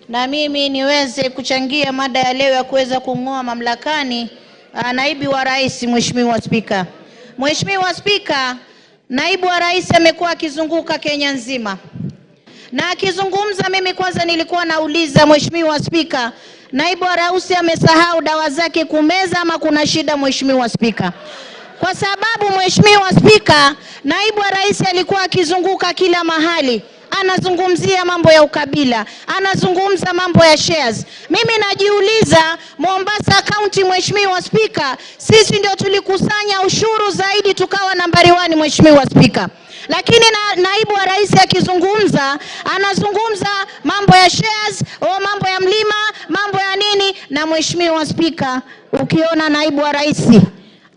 na mimi niweze kuchangia mada ya leo ya kuweza kung'oa mamlakani naibu wa rais. Mheshimiwa Spika, Mheshimiwa Spika, naibu wa rais amekuwa akizunguka Kenya nzima na akizungumza. Mimi kwanza nilikuwa nauliza Mheshimiwa Spika, naibu wa rais amesahau dawa zake kumeza ama kuna shida Mheshimiwa Spika? Kwa sababu Mheshimiwa Spika, naibu wa rais alikuwa akizunguka kila mahali, anazungumzia mambo ya ukabila, anazungumza mambo ya shares. Mimi najiuliza, Mombasa County Mheshimiwa Spika, sisi ndio tulikusanya ushuru zaidi tukawa nambari 1 Mheshimiwa Spika. Lakini naibu wa rais akizungumza, anazungumza mambo ya shares, mambo ya mlima, mambo ya nini. Na Mheshimiwa Spika, ukiona naibu wa rais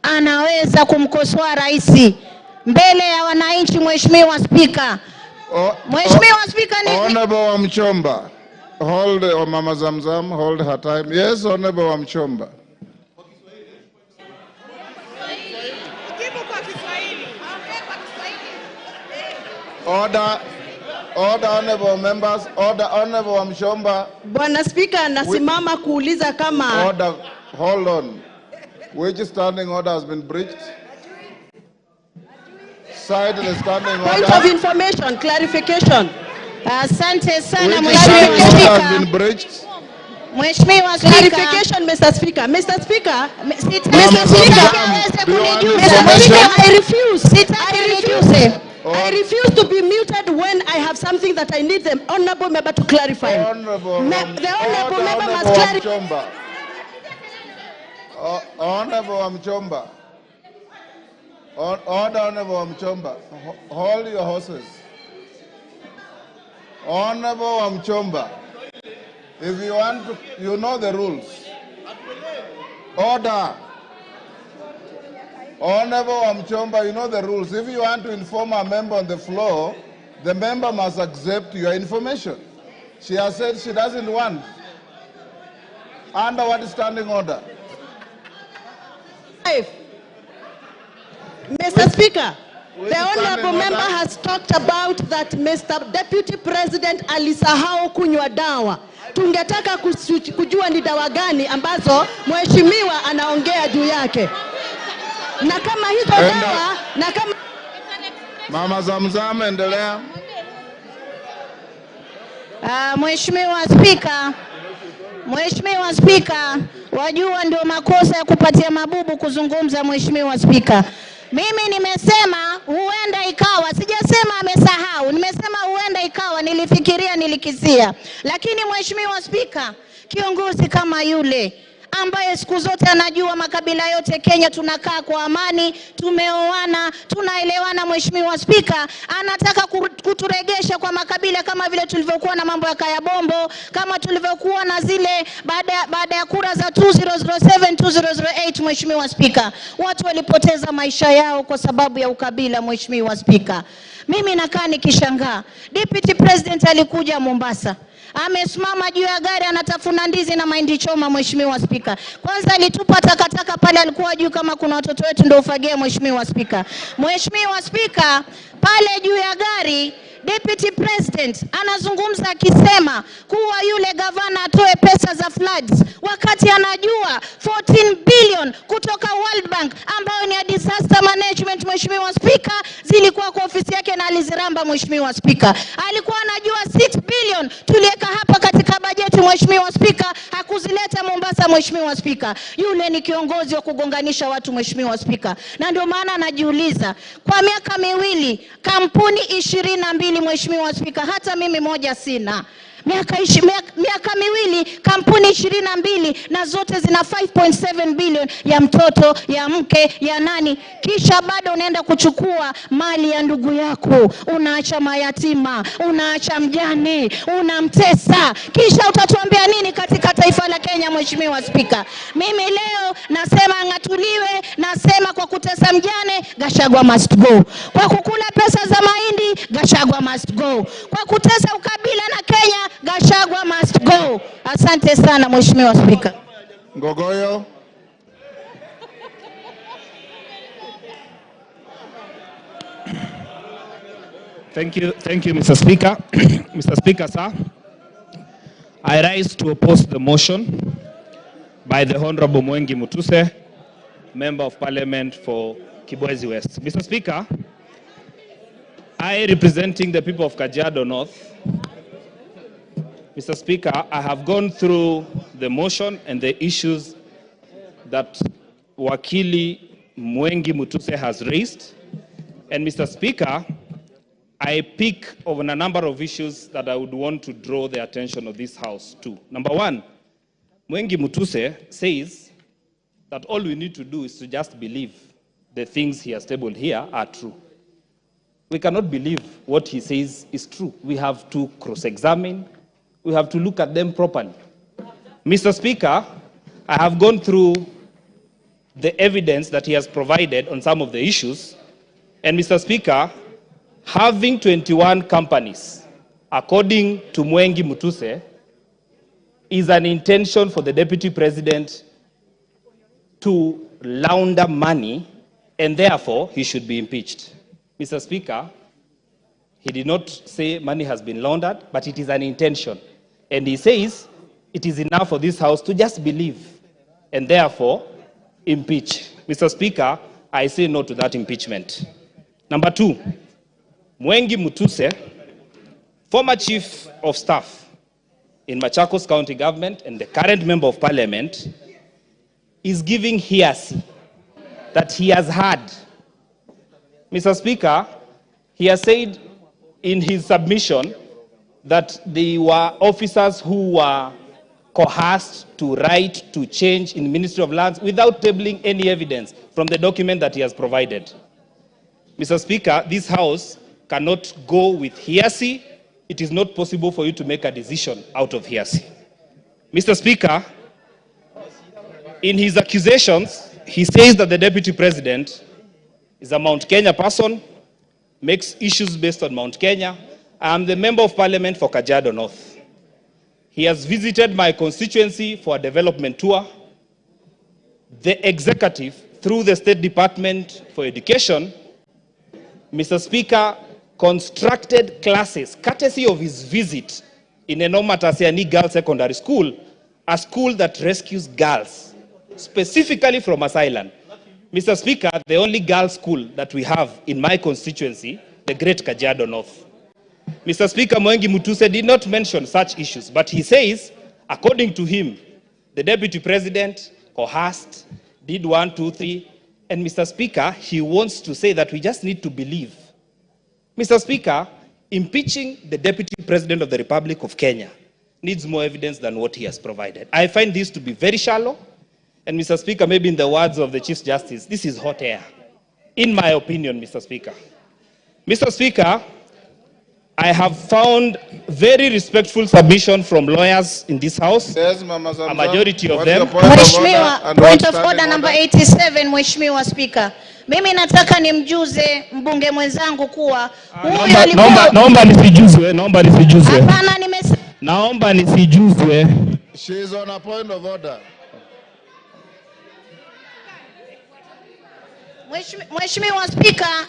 anaweza kumkosoa rais mbele ya wananchi Mheshimiwa Spika. Mheshimiwa Spika, Honorable Wamuchomba, hold Mama Zam Zam, hold her time. Yes, Honorable Wamuchomba. Order, honorable members, order, Honorable Wamuchomba. Bwana Spika, nasimama kuuliza kama order, hold on. Which standing order has been breached? Cite the standing order. Point of information, clarification. Asante sana Mheshimiwa Spika. Has been breached. Mheshimiwa Spika. Clarification, Mr. Speaker. Mr. Speaker. Mr. Speaker, I refuse to be muted when I have something that I need the honorable member to clarify. The honorable member must clarify. Honorable Wamuchomba. Order, Honorable Wamuchomba. Hold your horses. Honorable Wamuchomba. If you want to, you know the rules. Order. Honorable Wamuchomba, you know the rules. If you want to inform a member on the floor, the member must accept your information. She has said she doesn't want. Under what standing order? Mr. Speaker, the honorable member has talked about that Mr. Deputy President alisahau kunywa dawa. Tungetaka kujua ni dawa gani ambazo mheshimiwa anaongea juu yake. Na kama hizo dawa, na kama Mama Zam Zam, endelea. Mheshimiwa Spika, wajua ndio makosa ya kupatia mabubu kuzungumza. Mheshimiwa Spika, mimi nimesema huenda ikawa, sijasema amesahau, nimesema huenda ikawa, nilifikiria, nilikisia. Lakini Mheshimiwa Spika, kiongozi kama yule ambaye siku zote anajua makabila yote Kenya tunakaa kwa amani, tumeoana, tunaelewana, Mheshimiwa Spika, anataka kuturegesha kwa makabila kama vile tulivyokuwa na mambo ya Kaya Bombo, kama tulivyokuwa na zile baada ya kura za 2007 2008. Mheshimiwa Spika, watu walipoteza maisha yao kwa sababu ya ukabila. Mheshimiwa Spika, mimi nakaa nikishangaa. Deputy President alikuja Mombasa, amesimama juu ya gari anatafuna ndizi na mahindi choma. Mheshimiwa Spika, kwanza alitupa takataka pale, alikuwa juu kama kuna watoto wetu ndio ufagia. Mheshimiwa Spika, Mheshimiwa Spika, pale juu ya gari Deputy President anazungumza akisema kuwa yule gavana atoe pesa za floods, wakati anajua 14 billion kutoka World Bank ambayo ni ya disaster management. Mheshimiwa Spika, zilikuwa kwa ofisi yake na aliziramba. Mheshimiwa Spika, alikuwa anajua 6 billion tuliweka hapa katika bajeti. Mheshimiwa Spika, hakuzileta Mombasa. Mheshimiwa Spika, yule ni kiongozi wa kugonganisha watu. Mheshimiwa Spika, na ndio maana najiuliza, kwa miaka miwili kampuni 22. Mheshimiwa Spika, hata mimi moja sina. Miaka miwili kampuni 22 na zote zina 5.7 billion ya mtoto, ya mke, ya nani, kisha bado unaenda kuchukua mali ya ndugu yako, unaacha mayatima, unaacha mjane, unamtesa, kisha utatuambia nini katika taifa la Kenya? Mheshimiwa Spika, mimi leo nasema ngatuliwe, nasema kwa kutesa mjane Gachagua must go, kwa kukula pesa za mahindi Gachagua must go, kwa kutesa ukabila na Kenya Gachagua must go. Asante sana Mheshimiwa Spika. Ngogoyo. Thank you, Mr. Speaker. Mr. Speaker, sir. I rise to oppose the motion by the Honorable Mwengi Mutuse, Member of Parliament for Kibwezi West. Mr. Speaker, I, representing the people of Kajiado North, Mr. Speaker, I have gone through the motion and the issues that Wakili Mwengi Mutuse has raised. And Mr. Speaker, I pick on a number of issues that I would want to draw the attention of this House to. Number one, Mwengi Mutuse says that all we need to do is to just believe the things he has tabled here are true. We cannot believe what he says is true. We have to cross-examine. We have to look at them properly. Mr. Speaker, I have gone through the evidence that he has provided on some of the issues. And Mr. Speaker, having 21 companies, according to Mwengi Mutuse, is an intention for the Deputy President to launder money, and therefore he should be impeached. Mr. Speaker, he did not say money has been laundered, but it is an intention. And he says it is enough for this House to just believe and therefore impeach. Mr. Speaker, I say no to that impeachment. Number two, Mwengi Mutuse, former Chief of Staff in Machakos County Government and the current Member of Parliament, is giving hearsay that he has heard. Mr. Speaker, he has said in his submission that there were officers who were coerced to write to change in the Ministry of Lands without tabling any evidence from the document that he has provided. Mr. Speaker, this House cannot go with hearsay. It is not possible for you to make a decision out of hearsay. Mr. Speaker, in his accusations, he says that the Deputy President is a Mount Kenya person, makes issues based on Mount Kenya. I am the Member of Parliament for Kajiado North. He has visited my constituency for a development tour. The executive, through the State Department for Education, Mr. Speaker, constructed classes, courtesy of his visit in Enoma Tasiani Girls Secondary School, a school that rescues girls, specifically from asylum. Mr. Speaker, the only girls' school that we have in my constituency, the Great Kajiado North. Mr. Speaker, Mwengi Mutuse did not mention such issues, but he says, according to him, the Deputy President coerced, did 1, 2, 3, and Mr. Speaker, he wants to say that we just need to believe. Mr. Speaker, impeaching the Deputy President of the Republic of Kenya needs more evidence than what he has provided. I find this to be very shallow, and Mr. Speaker, maybe in the words of the Chief Justice, this is hot air, in my opinion, Mr. Speaker. Mr. Speaker, I have found very respectful submission from lawyers in this House. Yes, Mama Zam Zam. A majority of them. Mheshimiwa, point of order number 87, Mheshimiwa Speaker. Mimi nataka nimjuze mbunge mwenzangu kuwa huyo alikuwa... Naomba nisijuzwe, Hapana, nimesema... Naomba nisijuzwe. She is on a point of order. Mheshimiwa Speaker,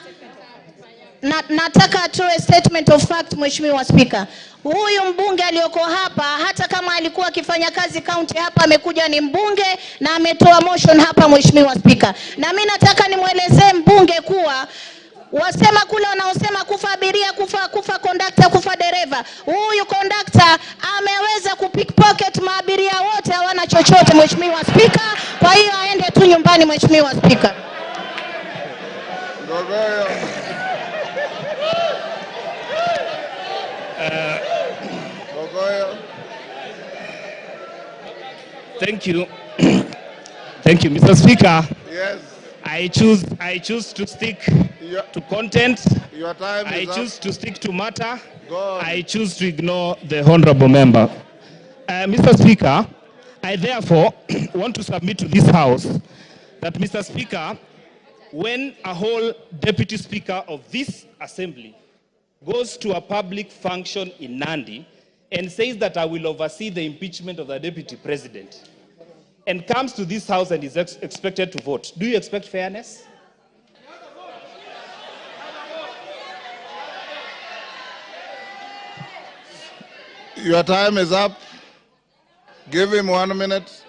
nataka atoe statement of fact. Mheshimiwa Speaker, huyu mbunge aliyoko hapa, hata kama alikuwa akifanya kazi county hapa, amekuja ni mbunge na ametoa motion hapa. Mheshimiwa Speaker, na mimi nataka nimwelezee mbunge kuwa wasema kule wanaosema kufa abiria, kufa conductor, kufa dereva, huyu conductor ameweza kupickpocket maabiria wote, hawana chochote. Mheshimiwa Speaker, kwa hiyo aende tu nyumbani. Mheshimiwa Speaker. Thank you. Thank you, Mr. Speaker. Yes. I choose to stick to content. Your time is I choose to stick to matter. I choose to ignore the honorable member. Mr. Speaker, I therefore want to submit to this House that, Mr. Speaker, when a whole deputy speaker of this assembly goes to a public function in Nandi and says that I will oversee the impeachment of the deputy president, and comes to this House and is expected to vote, do you expect fairness? Your time is up. Give him 1 minute.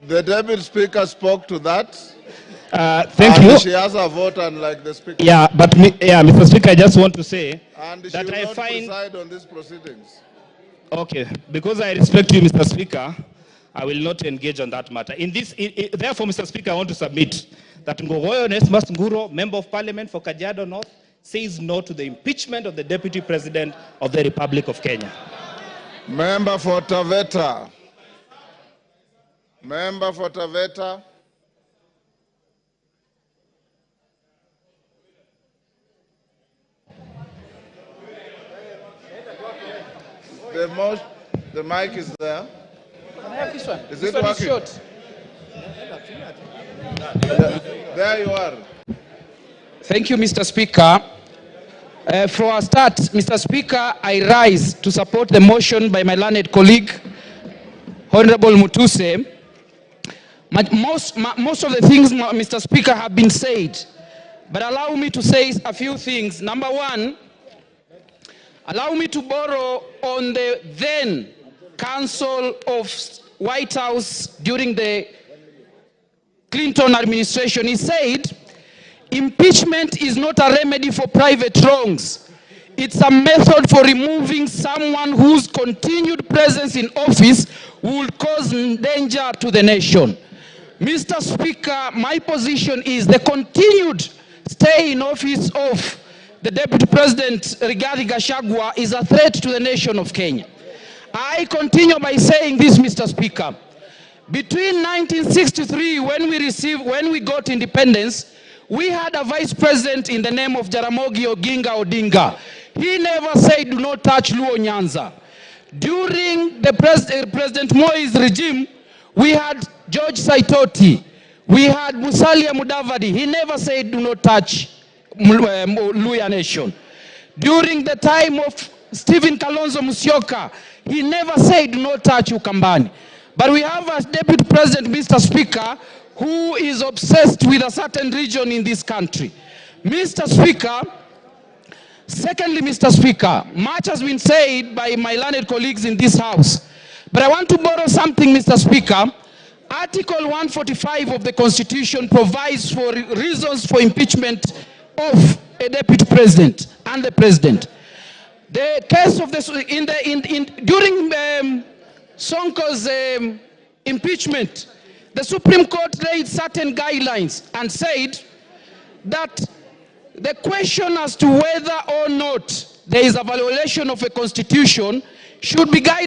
The Deputy Speaker spoke to that. Thank and you. She has a vote, unlike the Speaker. Yeah, but Mr. Speaker, I just want to say And she that will I not find... preside on these proceedings. Okay, because I respect you, Mr. Speaker, I will not engage on that matter. Therefore, Mr. Speaker, I want to submit that Ngogoyo Onesmus Nguro, Member of Parliament for Kajiado North, says no to the impeachment of the Deputy President of the Republic of Kenya. Member for Taveta. Member for Taveta. The mic is there. Can I have this one? Is this it one working? Is short. There you are. Thank you, Mr. Speaker. For a start, Mr. Speaker, I rise to support the motion by my learned colleague, Honorable Mutuse. Most of the things, Mr. Speaker, have been said, but allow me to say a few things. Number one, allow me to borrow on the then Council of White House during the Clinton administration. He said, impeachment is not a remedy for private wrongs. It's a method for removing someone whose continued presence in office would cause danger to the nation. Mr. Speaker, my position is the continued stay in office of the Deputy President Rigathi Gachagua is a threat to the nation of Kenya. I continue by saying this, Mr. Speaker. Between 1963, when we got independence, we had a vice president in the name of Jaramogi Oginga Odinga. He never said, do not touch Luo Nyanza. During the President Moi's regime, we had George Saitoti. We had Musalia Mudavadi. He never said, do not touch Luya Nation. During the time of Stephen Kalonzo Musyoka, he never said, do not touch Ukambani. But we have a deputy president, Mr. Speaker, who is obsessed with a certain region in this country. Mr. Speaker, secondly, Mr. Speaker, much has been said by my learned colleagues in this house. But I want to borrow something, Mr. Speaker. Article 145 of the Constitution provides for reasons for impeachment of a deputy president and the president. The case of this during Sonko's impeachment, the Supreme Court laid certain guidelines and said that the question as to whether or not there is a violation of a constitution should be guided